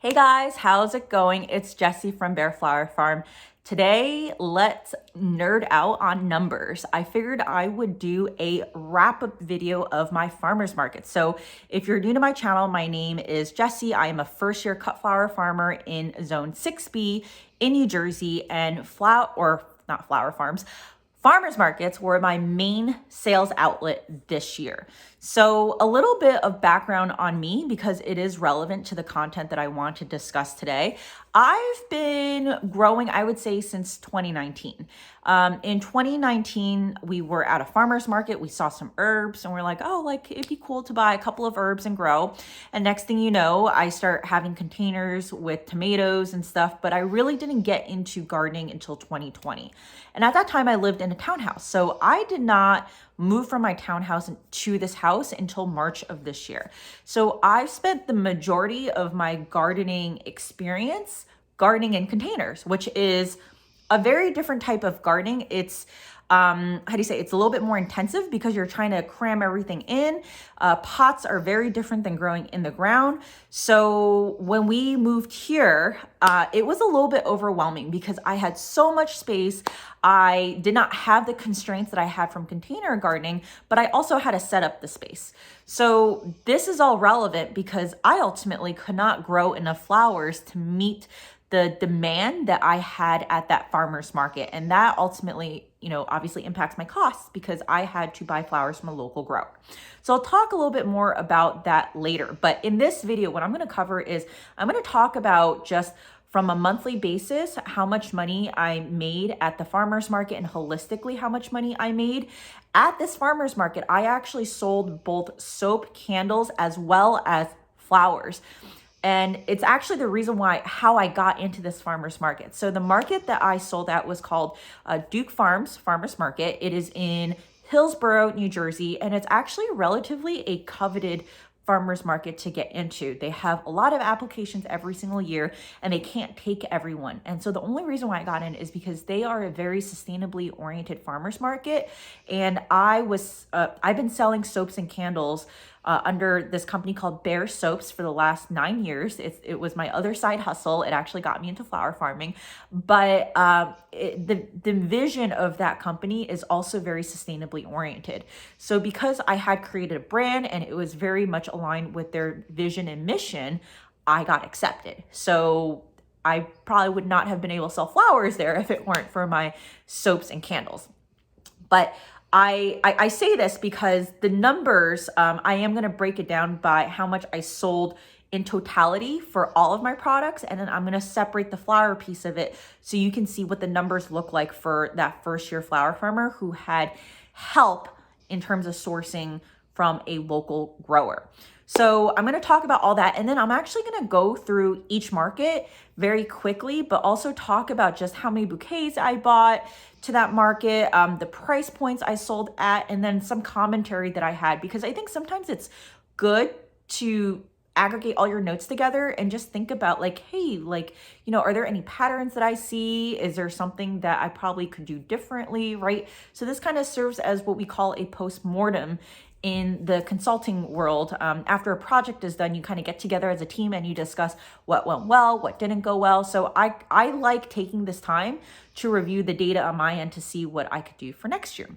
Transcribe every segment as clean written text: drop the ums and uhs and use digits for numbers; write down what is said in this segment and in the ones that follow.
Hey guys, how's it going? It's Jessie from b.a.r.e Flower Farm. Today, let's nerd out on numbers. I figured I would do a wrap-up video of my farmer's market. So if you're new to my channel, my name is Jessie. I am a first-year cut flower farmer in Zone 6B in New Jersey, and farmers markets were my main sales outlet this year. So a little bit of background on me because it is relevant to the content that I want to discuss today. I've been growing, I would say, since 2019. In 2019, we were at a farmer's market. We saw some herbs and we're like, oh, like it'd be cool to buy a couple of herbs and grow. And next thing you know, I start having containers with tomatoes and stuff, but I really didn't get into gardening until 2020. And at that time I lived in a townhouse. So I did not move from my townhouse to this house until March of this year. So I've spent the majority of my gardening experience gardening in containers, which is a very different type of gardening. It's it's a little bit more intensive because you're trying to cram everything in. Pots are very different than growing in the ground. So when we moved here, it was a little bit overwhelming because I had so much space. I did not have the constraints that I had from container gardening, but I also had to set up the space. So this is all relevant because I ultimately could not grow enough flowers to meet the demand that I had at that farmer's market. And that ultimately, obviously impacts my costs because I had to buy flowers from a local grower. So I'll talk a little bit more about that later. But in this video, what I'm going to cover is I'm going to talk about just from a monthly basis, how much money I made at the farmer's market and holistically how much money I made. At this farmer's market, I actually sold both soap, candles, as well as flowers. And it's actually the reason how I got into this farmer's market. So the market that I sold at was called Duke Farms Farmer's Market. It is in Hillsborough, New Jersey, and it's actually relatively a coveted farmer's market to get into. They have a lot of applications every single year and they can't take everyone. And so the only reason why I got in is because they are a very sustainably oriented farmer's market. And I've been selling soaps and candles under this company called b.a.r.e Soaps for the last 9 years. It was my other side hustle. It actually got me into flower farming, but the vision of that company is also very sustainably oriented. So because I had created a brand and it was very much aligned with their vision and mission, I got accepted. So I probably would not have been able to sell flowers there if it weren't for my soaps and candles. But I say this because the numbers, I am going to break it down by how much I sold in totality for all of my products. And then I'm going to separate the flower piece of it so you can see what the numbers look like for that first year flower farmer who had help in terms of sourcing from a local grower. So I'm going to talk about all that. And then I'm actually going to go through each market very quickly, but also talk about just how many bouquets I bought to that market, the price points I sold at, and then some commentary that I had, because I think sometimes it's good to aggregate all your notes together and just think about like, hey, are there any patterns that I see? Is there something that I probably could do differently, right? So this kind of serves as what we call a post-mortem in the consulting world. After a project is done, you kind of get together as a team and you discuss what went well, what didn't go well. So I like taking this time to review the data on my end to see what I could do for next year.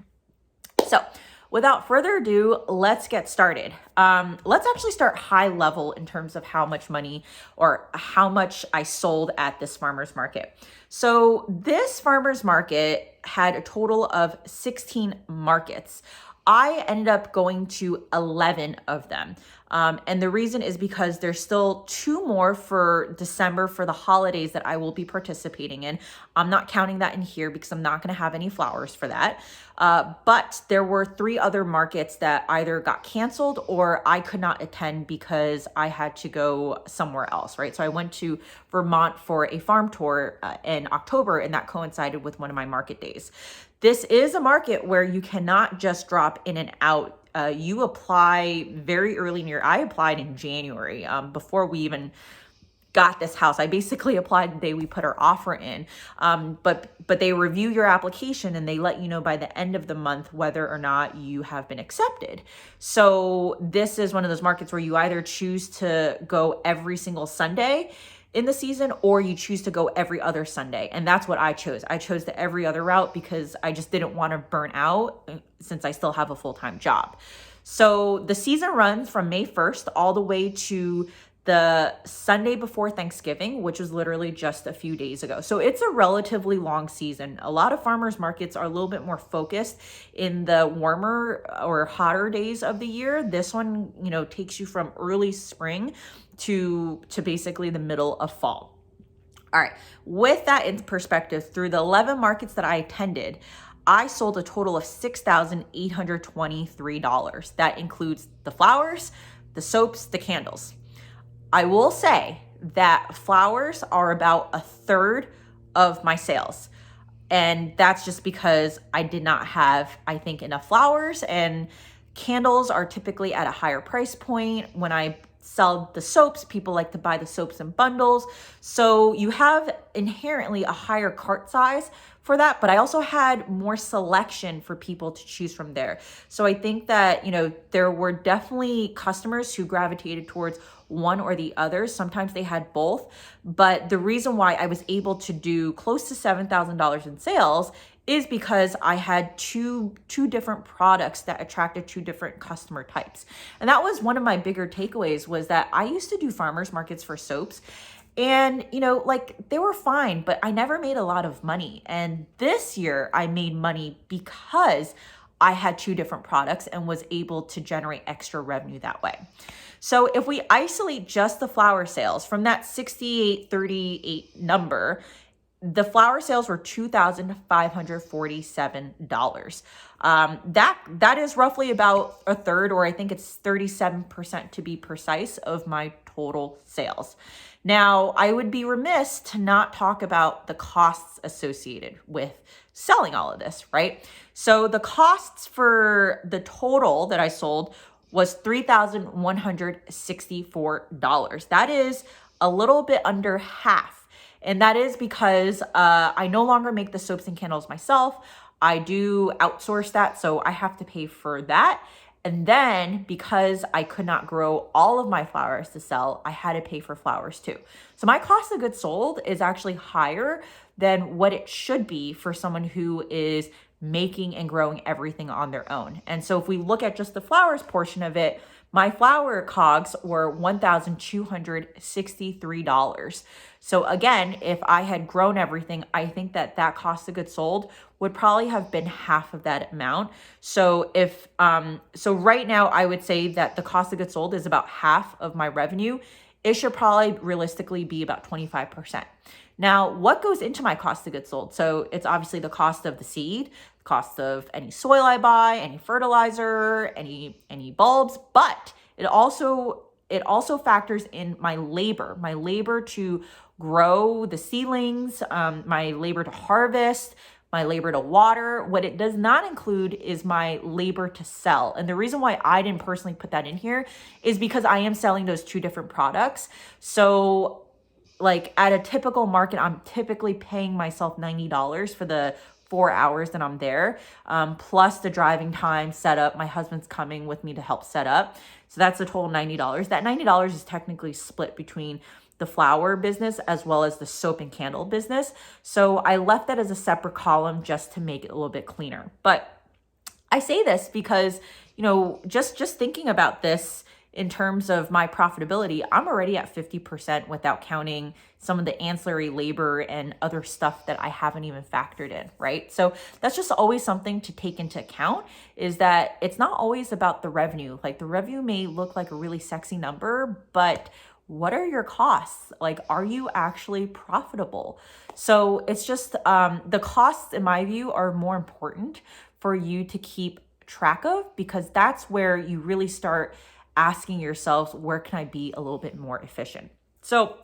So without further ado, let's get started. Let's actually start high level in terms of how much money or how much I sold at this farmer's market. So this farmer's market had a total of 16 markets. I ended up going to 11 of them. And the reason is because there's still 2 more for December for the holidays that I will be participating in. I'm not counting that in here because I'm not going to have any flowers for that. But there were 3 other markets that either got canceled or I could not attend because I had to go somewhere else, right? So I went to Vermont for a farm tour in October, and that coincided with one of my market days. This is a market where you cannot just drop in and out. You apply very early in the year. I applied in January before we even got this house. I basically applied the day we put our offer in, but they review your application and they let you know by the end of the month whether or not you have been accepted. So this is one of those markets where you either choose to go every single Sunday in the season, or you choose to go every other Sunday. And that's what I chose. I chose the every other route because I just didn't want to burn out since I still have a full-time job. So the season runs from May 1st all the way to the Sunday before Thanksgiving, which was literally just a few days ago. So it's a relatively long season. A lot of farmers markets are a little bit more focused in the warmer or hotter days of the year. This one, takes you from early spring to basically the middle of fall. All right, with that in perspective, through the 11 markets that I attended, I sold a total of $6,823. That includes the flowers, the soaps, the candles. I will say that flowers are about a third of my sales. And that's just because I did not have, I think, enough flowers, and candles are typically at a higher price point. When I sell the soaps, people like to buy the soaps in bundles. So you have inherently a higher cart size for that, but I also had more selection for people to choose from there. So I think that, there were definitely customers who gravitated towards one or the other. Sometimes they had both, but the reason why I was able to do close to $7,000 in sales is because I had two different products that attracted two different customer types. And that was one of my bigger takeaways, was that I used to do farmers markets for soaps, and, they were fine, but I never made a lot of money. And this year I made money because I had two different products and was able to generate extra revenue that way. So if we isolate just the flower sales from that 6838 number, the flower sales were $2,547. That is roughly about a third, or I think it's 37% to be precise, of my total sales. Now, I would be remiss to not talk about the costs associated with selling all of this, right? So the costs for the total that I sold was $3,164. That is a little bit under half. And that is because I no longer make the soaps and candles myself. I do outsource that, so I have to pay for that. And then because I could not grow all of my flowers to sell, I had to pay for flowers too. So my cost of goods sold is actually higher than what it should be for someone who is making and growing everything on their own. And so if we look at just the flowers portion of it, my flower COGS were $1,263. So again, if I had grown everything, I think that cost of goods sold would probably have been half of that amount. So so right now I would say that the cost of goods sold is about half of my revenue. It should probably realistically be about 25%. Now, what goes into my cost of goods sold? So it's obviously the cost of the seed, cost of any soil I buy, any fertilizer, any bulbs, but it also factors in my labor to grow the seedlings, my labor to harvest, my labor to water. What it does not include is my labor to sell. And the reason why I didn't personally put that in here is because I am selling those two different products. So like at a typical market, I'm typically paying myself $90 for the 4 hours that I'm there, plus the driving time, setup. My husband's coming with me to help set up. So that's a total $90. That $90 is technically split between the flower business as well as the soap and candle business. So I left that as a separate column just to make it a little bit cleaner. But I say this because, just thinking about this in terms of my profitability, I'm already at 50% without counting some of the ancillary labor and other stuff that I haven't even factored in, right? So that's just always something to take into account, is that it's not always about the revenue. Like the revenue may look like a really sexy number, but what are your costs? Like, are you actually profitable? So it's just the costs, in my view, are more important for you to keep track of, because that's where you really start asking yourselves, where can I be a little bit more efficient? So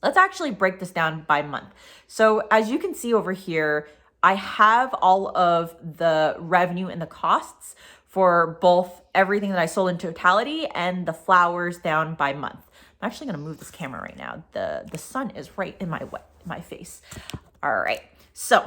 let's actually break this down by month. So as you can see over here, I have all of the revenue and the costs for both everything that I sold in totality and the flowers down by month. I'm actually going to move this camera right now. The sun is right in my face. All right. So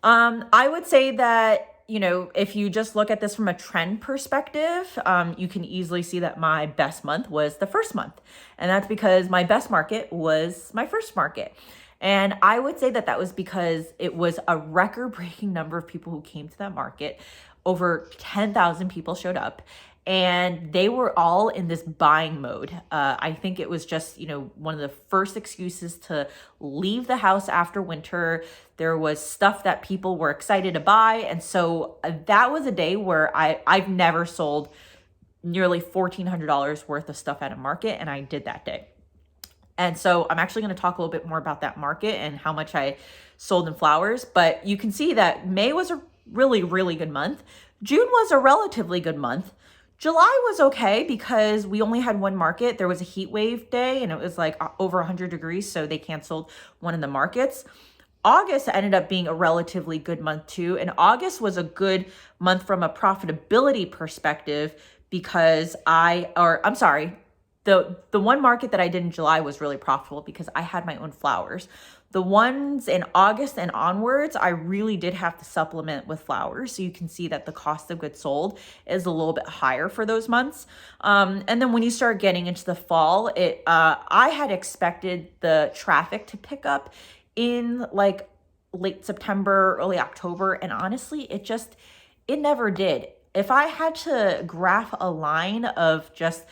I would say that if you just look at this from a trend perspective, you can easily see that my best month was the first month. And that's because my best market was my first market. And I would say that that was because it was a record-breaking number of people who came to that market. Over 10,000 people showed up, and they were all in this buying mode. I think it was just, one of the first excuses to leave the house after winter. There was stuff that people were excited to buy. And so that was a day where I've never sold nearly $1,400 worth of stuff at a market, and I did that day. And so I'm actually going to talk a little bit more about that market and how much I sold in flowers. But you can see that May was a really, really good month. June was a relatively good month. July was okay because we only had one market. There was a heat wave day and it was like over 100 degrees. So they canceled one of the markets. August ended up being a relatively good month too. And August was a good month from a profitability perspective because the one market that I did in July was really profitable because I had my own flowers. The ones in August and onwards, I really did have to supplement with flowers. So you can see that the cost of goods sold is a little bit higher for those months. And then when you start getting into the fall, I had expected the traffic to pick up in like late September, early October. And honestly, it never did. If I had to graph a line of just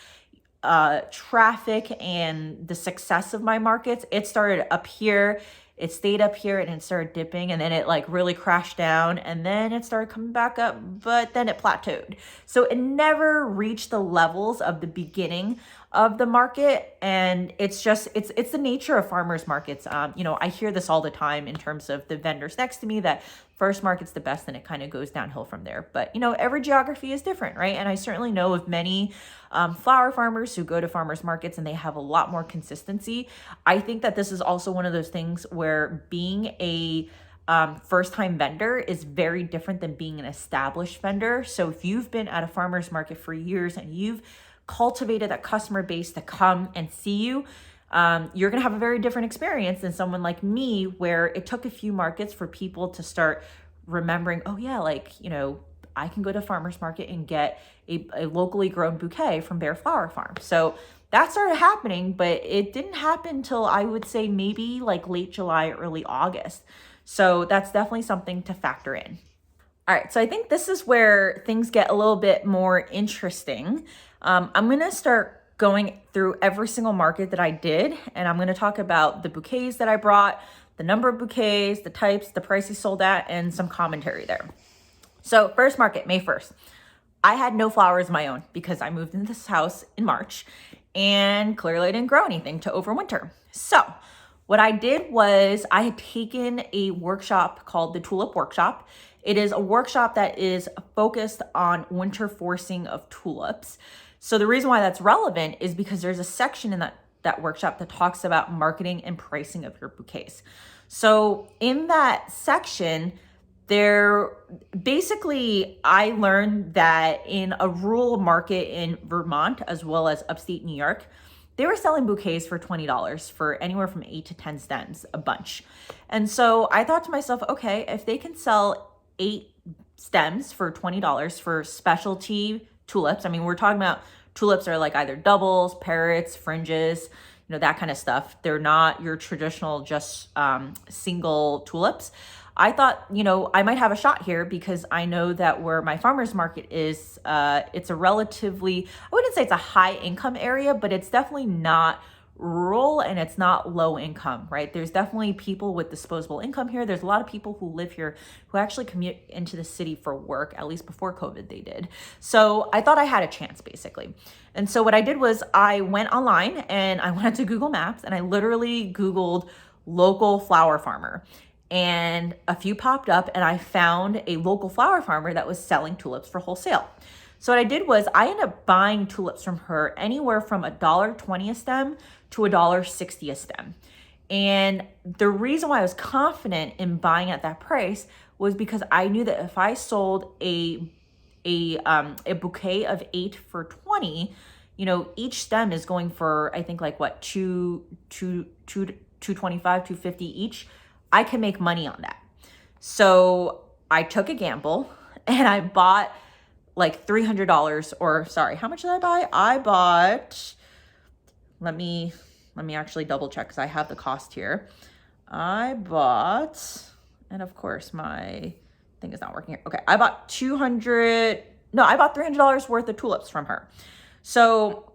traffic and the success of my markets, it started up here, it stayed up here, and it started dipping, and then it like really crashed down, and then it started coming back up, but then it plateaued. So it never reached the levels of the beginning of the market. And it's the nature of farmers markets. I hear this all the time in terms of the vendors next to me that first market's the best and it kind of goes downhill from there. But every geography is different, right? And I certainly know of many flower farmers who go to farmers markets and they have a lot more consistency. I think that this is also one of those things where being a first-time vendor is very different than being an established vendor. So if you've been at a farmer's market for years and you've cultivated that customer base to come and see you, you're going to have a very different experience than someone like me, where it took a few markets for people to start remembering, oh yeah, I can go to farmer's market and get a locally grown bouquet from b.a.r.e Flower Farm. So that started happening, but it didn't happen till I would say maybe like late July, early August. So that's definitely something to factor in. All right, so I think this is where things get a little bit more interesting. I'm going to start going through every single market that I did, and I'm going to talk about the bouquets that I brought, the number of bouquets, the types, the prices sold at, and some commentary there. So first market, May 1st. I had no flowers of my own because I moved into this house in March, and clearly I didn't grow anything to overwinter. So what I did was I had taken a workshop called the Tulip Workshop. It is a workshop that is focused on winter forcing of tulips. So the reason why that's relevant is because there's a section in that workshop that talks about marketing and pricing of your bouquets. So in that section, I learned that in a rural market in Vermont, as well as upstate New York, they were selling bouquets for $20 for anywhere from 8 to 10 stems, a bunch. And so I thought to myself, okay, if they can sell 8 stems for $20 for specialty tulips, I mean, we're talking about tulips are like either doubles, parrots, fringes, that kind of stuff. They're not your traditional just single tulips. I thought, I might have a shot here because I know that where my farmer's market is, it's a relatively, I wouldn't say it's a high income area, but it's definitely not rural and it's not low income, right? There's definitely people with disposable income here. There's a lot of people who live here who actually commute into the city for work, at least before COVID they did. So I thought I had a chance basically. And so what I did was I went online and I went to Google Maps and I literally Googled local flower farmer. And a few popped up and I found a local flower farmer that was selling tulips for wholesale. So what I did was I ended up buying tulips from her anywhere from $1.20 a stem to $1.60 a stem. And the reason why I was confident in buying at that price was because I knew that if I sold a bouquet of 8 for 20, each stem is going for, I think like what, 225, 250 each. I can make money on that. So I took a gamble and I bought like $300, or sorry, how much did I buy? I bought, let me actually double check because I have the cost here. I bought, and of course my thing is not working here. Okay, I bought $300 worth of tulips from her. So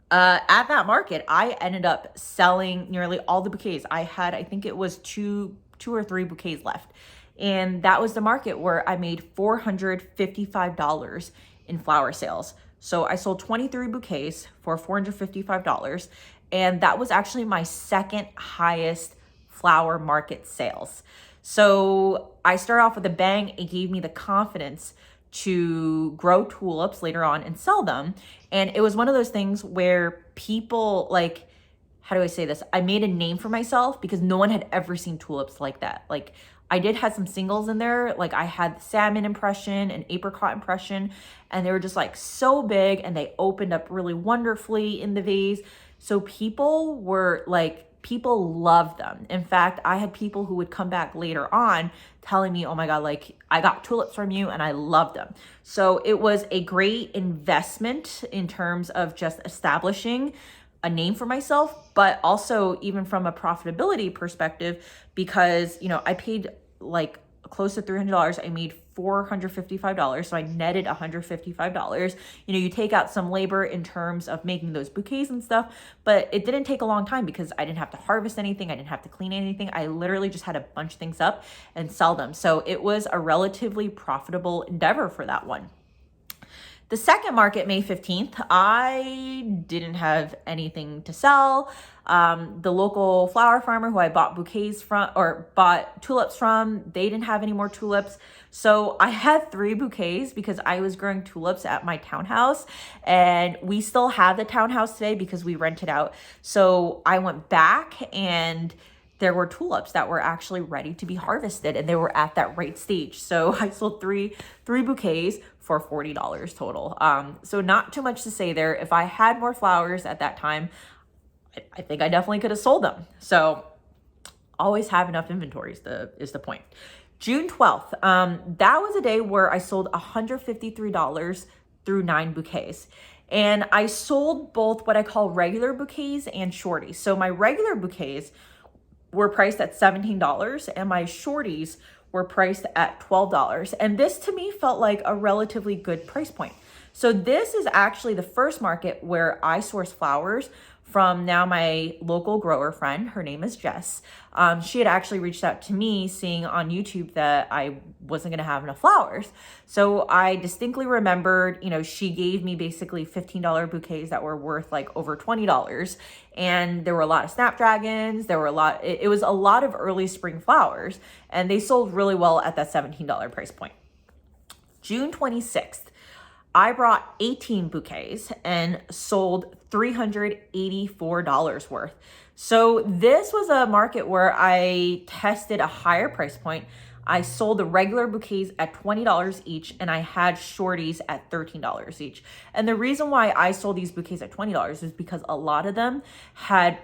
at that market, I ended up selling nearly all the bouquets. I had, I think it was two or three bouquets left. And that was the market where I made $455 in flower sales. So I sold 23 bouquets for $455. And that was actually my second highest flower market sales. So I started off with a bang. It gave me the confidence to grow tulips later on and sell them. And it was one of those things where people, like, how do I say this? I made a name for myself because no one had ever seen tulips like that. Like, I did have some singles in there. Like, I had salmon impression and apricot impression, and they were just like so big, and they opened up really wonderfully in the vase. So people loved them. In fact, I had people who would come back later on telling me, oh my God, like, I got tulips from you and I loved them. So it was a great investment in terms of just establishing a name for myself, but also even from a profitability perspective, because, I paid like close to $300. I made $455. So I netted $155. You take out some labor in terms of making those bouquets and stuff, but it didn't take a long time because I didn't have to harvest anything. I didn't have to clean anything. I literally just had to bunch things up and sell them. So it was a relatively profitable endeavor for that one. The second market, May 15th, I didn't have anything to sell. The local flower farmer who I bought bouquets from, or bought tulips from, they didn't have any more tulips. So I had 3 bouquets because I was growing tulips at my townhouse, and we still have the townhouse today because we rented out. So I went back, and there were tulips that were actually ready to be harvested, and they were at that right stage. So I sold three bouquets for $40 total. So not too much to say there. If I had more flowers at that time, I think I definitely could have sold them. So always have enough inventory is the point. June 12th, that was a day where I sold $153 through 9 bouquets. And I sold both what I call regular bouquets and shorties. So my regular bouquets were priced at $17, and my shorties were priced at $12. And this to me felt like a relatively good price point. So this is actually the first market where I source flowers from now my local grower friend. Her name is Jess. She had actually reached out to me seeing on YouTube that I wasn't going to have enough flowers. So I distinctly remembered, she gave me basically $15 bouquets that were worth like over $20. And there were a lot of snapdragons. It was a lot of early spring flowers, and they sold really well at that $17 price point. June 26th. I brought 18 bouquets and sold $384 worth. So this was a market where I tested a higher price point. I sold the regular bouquets at $20 each, and I had shorties at $13 each. And the reason why I sold these bouquets at $20 is because a lot of them had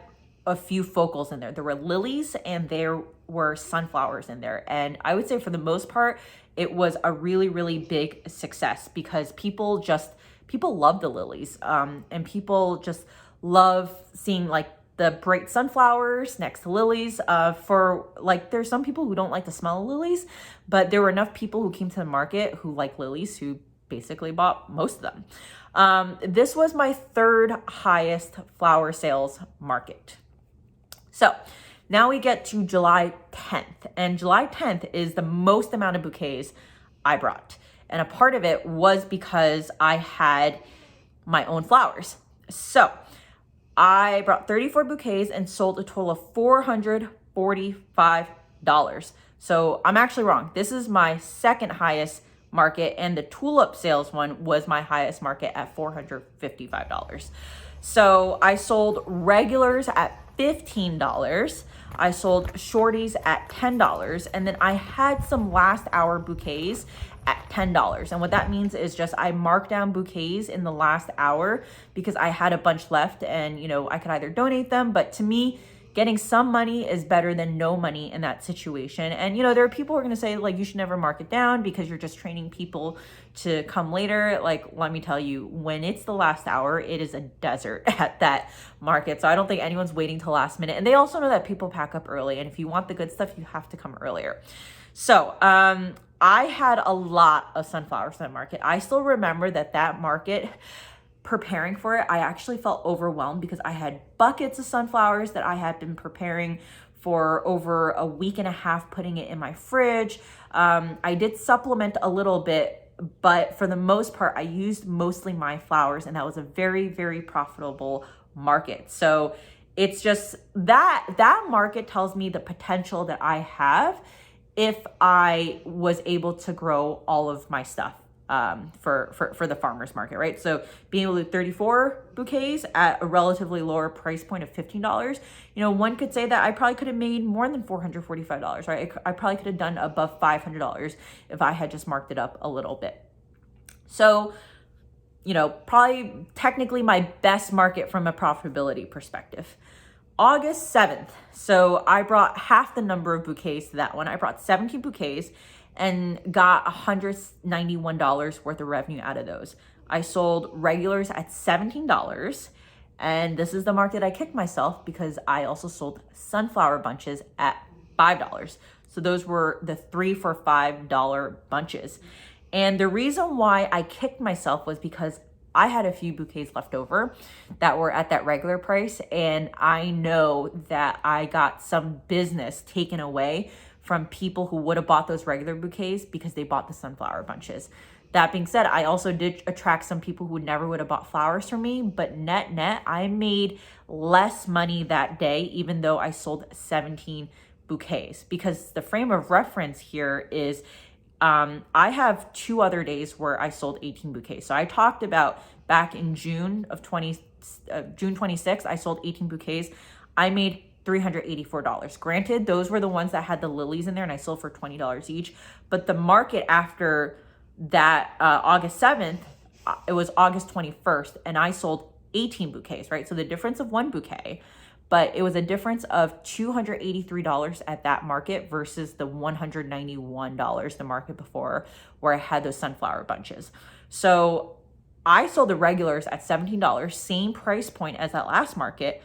a few focals in there. There were lilies and there were sunflowers in there. And I would say for the most part, it was a really, really big success because people love the lilies, and people just love seeing like the bright sunflowers next to lilies. There's some people who don't like the smell of lilies, but there were enough people who came to the market who like lilies who basically bought most of them. This was my third highest flower sales market. So now we get to July 10th, and July 10th is the most amount of bouquets I brought. And a part of it was because I had my own flowers. So I brought 34 bouquets and sold a total of $445. So I'm actually wrong. This is my second highest market, and the tulip sales one was my highest market at $455. So I sold regulars at $15. I sold shorties at $10, and then I had some last hour bouquets at $10. And what that means is just I marked down bouquets in the last hour because I had a bunch left, and I could either donate them, but to me getting some money is better than no money in that situation. And, there are people who are going to say, like, you should never mark it down because you're just training people to come later. Like, let me tell you, when it's the last hour, it is a desert at that market. So I don't think anyone's waiting till last minute. And they also know that people pack up early. And if you want the good stuff, you have to come earlier. So, I had a lot of sunflowers in that market. I still remember that market, preparing for it, I actually felt overwhelmed because I had buckets of sunflowers that I had been preparing for over a week and a half, putting it in my fridge. I did supplement a little bit, but for the most part, I used mostly my flowers, and that was a very, very profitable market. So it's just that market tells me the potential that I have if I was able to grow all of my stuff for the farmer's market, right? So being able to do 34 bouquets at a relatively lower price point of $15, one could say that I probably could have made more than $445, right? I probably could have done above $500 if I had just marked it up a little bit. So, probably technically my best market from a profitability perspective. August 7th. So I brought half the number of bouquets to that one. I brought 17 bouquets and got $191 worth of revenue out of those. I sold regulars at $17. And this is the market I kicked myself because I also sold sunflower bunches at $5. So those were the 3 for $5 bunches. And the reason why I kicked myself was because I had a few bouquets left over that were at that regular price. And I know that I got some business taken away from people who would have bought those regular bouquets because they bought the sunflower bunches. That being said, I also did attract some people who never would have bought flowers from me, but net, I made less money that day, even though I sold 17 bouquets, because the frame of reference here is I have 2 other days where I sold 18 bouquets. So I talked about back in June 26th, I sold 18 bouquets. I made $384. Granted, those were the ones that had the lilies in there and I sold for $20 each. But the market after that August 7th, it was August 21st and I sold 18 bouquets, right? So the difference of 1 bouquet, but it was a difference of $283 at that market versus the $191 the market before where I had those sunflower bunches. So I sold the regulars at $17, same price point as that last market,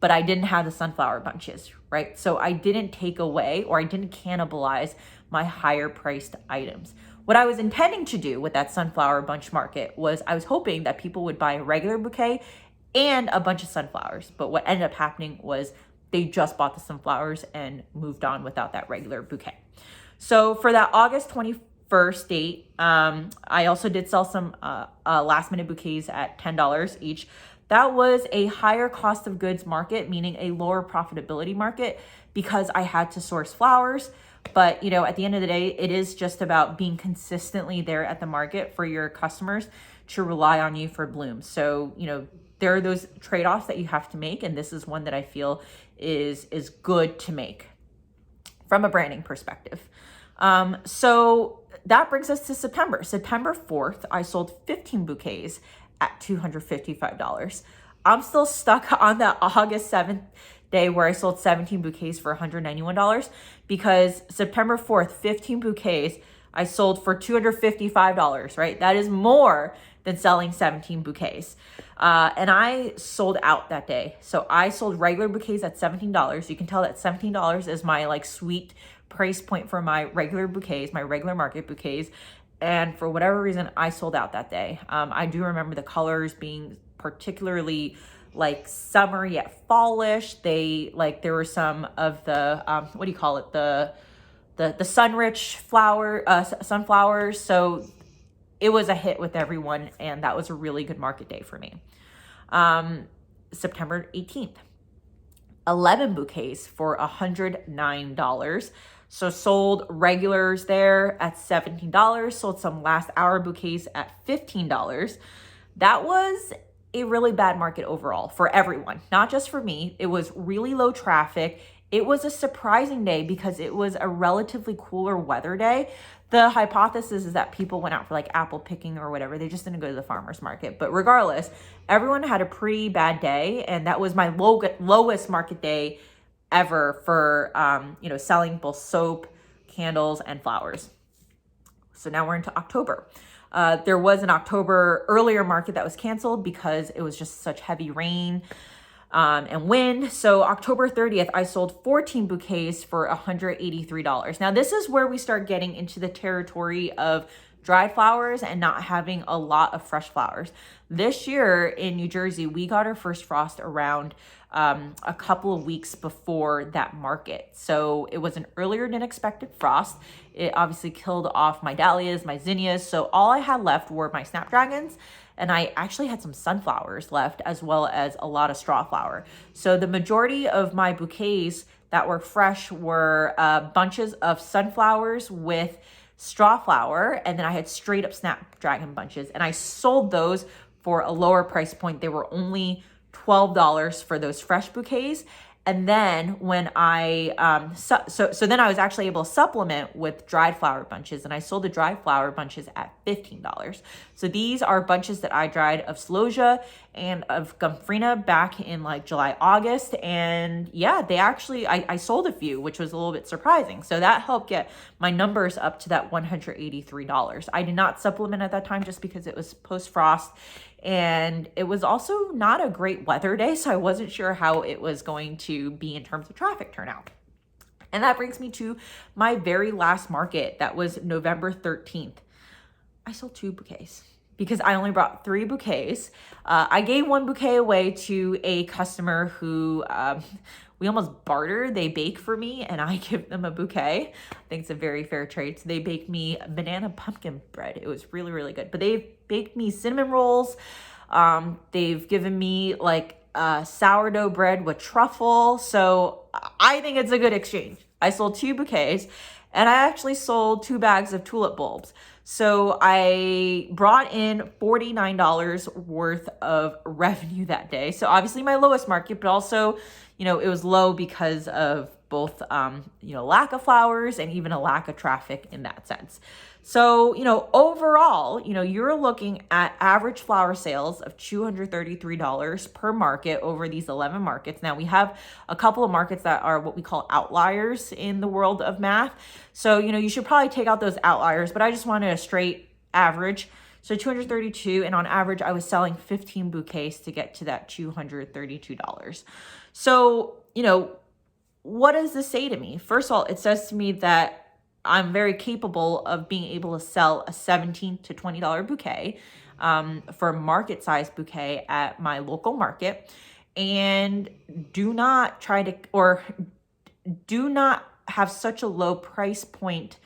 but I didn't have the sunflower bunches, right? So I didn't take away or I didn't cannibalize my higher priced items. What I was intending to do with that sunflower bunch market was I was hoping that people would buy a regular bouquet and a bunch of sunflowers. But what ended up happening was they just bought the sunflowers and moved on without that regular bouquet. So for that August 21st date, I also did sell some last minute bouquets at $10 each. That was a higher cost of goods market, meaning a lower profitability market because I had to source flowers. But, at the end of the day, it is just about being consistently there at the market for your customers to rely on you for blooms. So, there are those trade-offs that you have to make. And this is one that I feel is good to make from a branding perspective. So that brings us to September. September 4th, I sold 15 bouquets at $255. I'm still stuck on that August 7th day where I sold 17 bouquets for $191 because September 4th, 15 bouquets I sold for $255, right? That is more than selling 17 bouquets. And I sold out that day. So I sold regular bouquets at $17. You can tell that $17 is my sweet price point for my regular bouquets, my regular market bouquets. And for whatever reason, I sold out that day. I do remember the colors being particularly summer yet fallish. There were some of the, the sun-rich sunflowers. So it was a hit with everyone. And that was a really good market day for me. September 18th, 11 bouquets for $109. So sold regulars there at $17, sold some last hour bouquets at $15. That was a really bad market overall for everyone, not just for me. It was really low traffic. It was a surprising day because it was a relatively cooler weather day. The hypothesis is that people went out for apple picking or whatever. They just didn't go to the farmer's market. But regardless, everyone had a pretty bad day. And that was my lowest market day ever for, selling both soap, candles, and flowers. So now we're into October. There was an October earlier market that was canceled because it was just such heavy rain and wind. So October 30th, I sold 14 bouquets for $183. Now this is where we start getting into the territory of dried flowers and not having a lot of fresh flowers. This year in New Jersey, we got our first frost around a couple of weeks before that market. So it was an earlier than expected frost. It obviously killed off my dahlias, my zinnias. So all I had left were my snapdragons, and I actually had some sunflowers left as well as a lot of straw flower. So the majority of my bouquets that were fresh were bunches of sunflowers with straw flower, and then I had straight up snapdragon bunches, and I sold those for a lower price point. They were only $12 for those fresh bouquets. And then when I, so then I was actually able to supplement with dried flower bunches, and I sold the dried flower bunches at $15. So these are bunches that I dried of celosia and of gomphrena back in like July, August. And yeah, they actually, I sold a few, which was a little bit surprising. So that helped get my numbers up to that $183. I did not supplement at that time just because it was post-frost. And it was also not a great weather day, so I wasn't sure how it was going to be in terms of traffic turnout. And that brings me to my very last market. That was November 13th. I sold 2 bouquets because I only brought 3 bouquets. I gave 1 bouquet away to a customer who we almost barter. They bake for me and I give them a bouquet. I think it's a very fair trade. So they baked me banana pumpkin bread. It was really, really good. But they baked me cinnamon rolls. They've given me like sourdough bread with truffle. So I think it's a good exchange. I sold 2 bouquets and I actually sold 2 bags of tulip bulbs. So I brought in $49 worth of revenue that day. So obviously my lowest market, but also, it was low because of both, lack of flowers and even a lack of traffic in that sense. So, overall, you're looking at average flower sales of $233 per market over these 11 markets. Now we have a couple of markets that are what we call outliers in the world of math. So, you should probably take out those outliers, but I just wanted a straight average. So 232, and on average, I was selling 15 bouquets to get to that $232. So, what does this say to me? First of all, it says to me that I'm very capable of being able to sell a $17 to $20 bouquet for a market size bouquet at my local market, and do not have such a low price point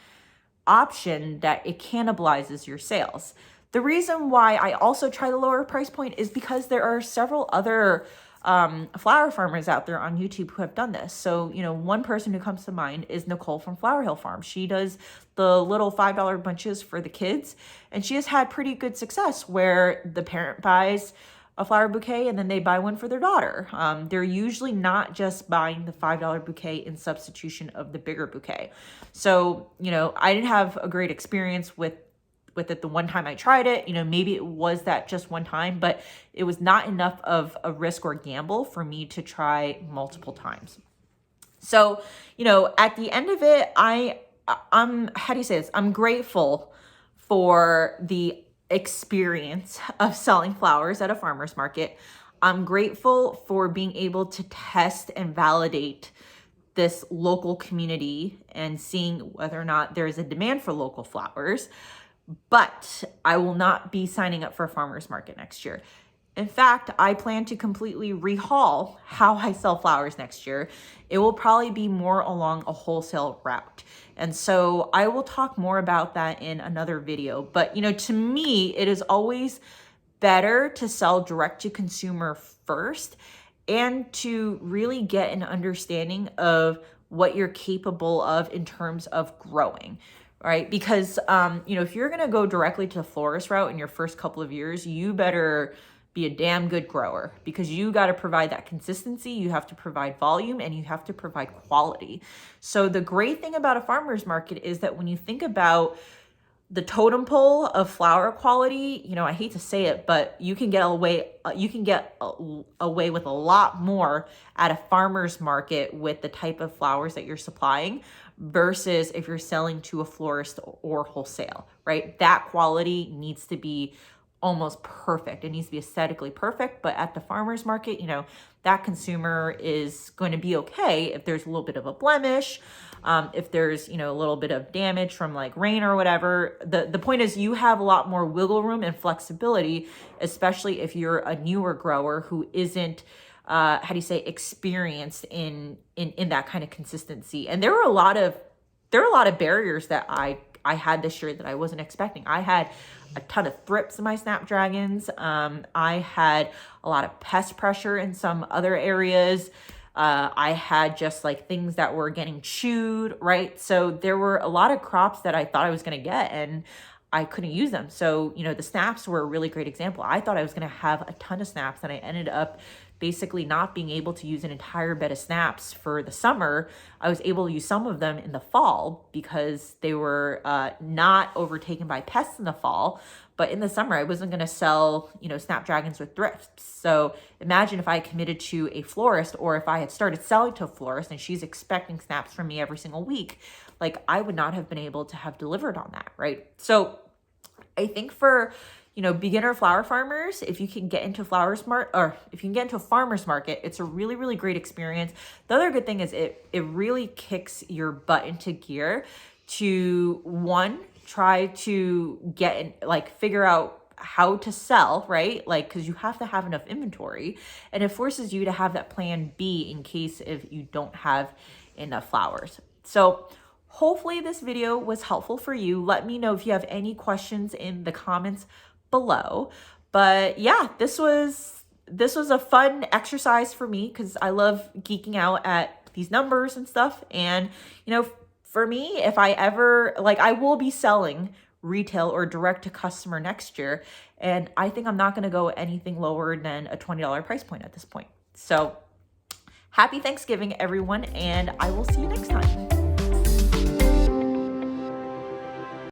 option that it cannibalizes your sales. The reason why I also try the lower price point is because there are several other flower farmers out there on YouTube who have done this. So, one person who comes to mind is Nicole from Flower Hill Farm. She does the little $5 bunches for the kids, and she has had pretty good success where the parent buys a flower bouquet and then they buy one for their daughter. They're usually not just buying the $5 bouquet in substitution of the bigger bouquet. So, I didn't have a great experience with it the one time I tried it. Maybe it was that just one time, but it was not enough of a risk or gamble for me to try multiple times. So, at the end of it, I'm, how do you say this? I'm grateful for the experience of selling flowers at a farmer's market. I'm grateful for being able to test and validate this local community and seeing whether or not there is a demand for local flowers. But I will not be signing up for a farmer's market next year. In fact, I plan to completely rehaul how I sell flowers next year. It will probably be more along a wholesale route. And so I will talk more about that in another video. But, to me, it is always better to sell direct to consumer first and to really get an understanding of what you're capable of in terms of growing. Right? Because, if you're going to go directly to the florist route in your first couple of years, you better be a damn good grower, because you got to provide that consistency. You have to provide volume and you have to provide quality. So the great thing about a farmer's market is that when you think about the totem pole of flower quality, you know, I hate to say it, but you can get away with a lot more at a farmer's market with the type of flowers that you're supplying versus if you're selling to a florist or wholesale, right? That quality needs to be almost perfect. It needs to be aesthetically perfect, but at the farmer's market, you know, that consumer is going to be okay if there's a little bit of a blemish, if there's, you know, a little bit of damage from like rain or whatever. The point is you have a lot more wiggle room and flexibility, especially if you're a newer grower who isn't how do you say, experienced in that kind of consistency. And there were a lot of barriers that I had this year that I wasn't expecting. I had a ton of thrips in my snapdragons. I had a lot of pest pressure in some other areas. I had just like things that were getting chewed, right? So there were a lot of crops that I thought I was going to get and I couldn't use them. So, you know, the snaps were a really great example. I thought I was going to have a ton of snaps and I ended up basically not being able to use an entire bed of snaps for the summer. I was able to use some of them in the fall because they were not overtaken by pests in the fall. But in the summer, I wasn't going to sell, you know, snapdragons with thrifts. So imagine if I committed to a florist or if I had started selling to a florist and she's expecting snaps from me every single week, like I would not have been able to have delivered on that, right? So I think for, you know, beginner flower farmers, if you can get into farmer's market, it's a really, really great experience. The other good thing is it really kicks your butt into gear to one, try to figure out how to sell, right? Like, cause you have to have enough inventory and it forces you to have that plan B in case if you don't have enough flowers. So hopefully this video was helpful for you. Let me know if you have any questions in the comments below. But yeah, this was a fun exercise for me because I love geeking out at these numbers and stuff. And, you know, for me, if I ever, like, I will be selling retail or direct to customer next year. And I think I'm not going to go anything lower than a $20 price point at this point. So happy Thanksgiving, everyone. And I will see you next time.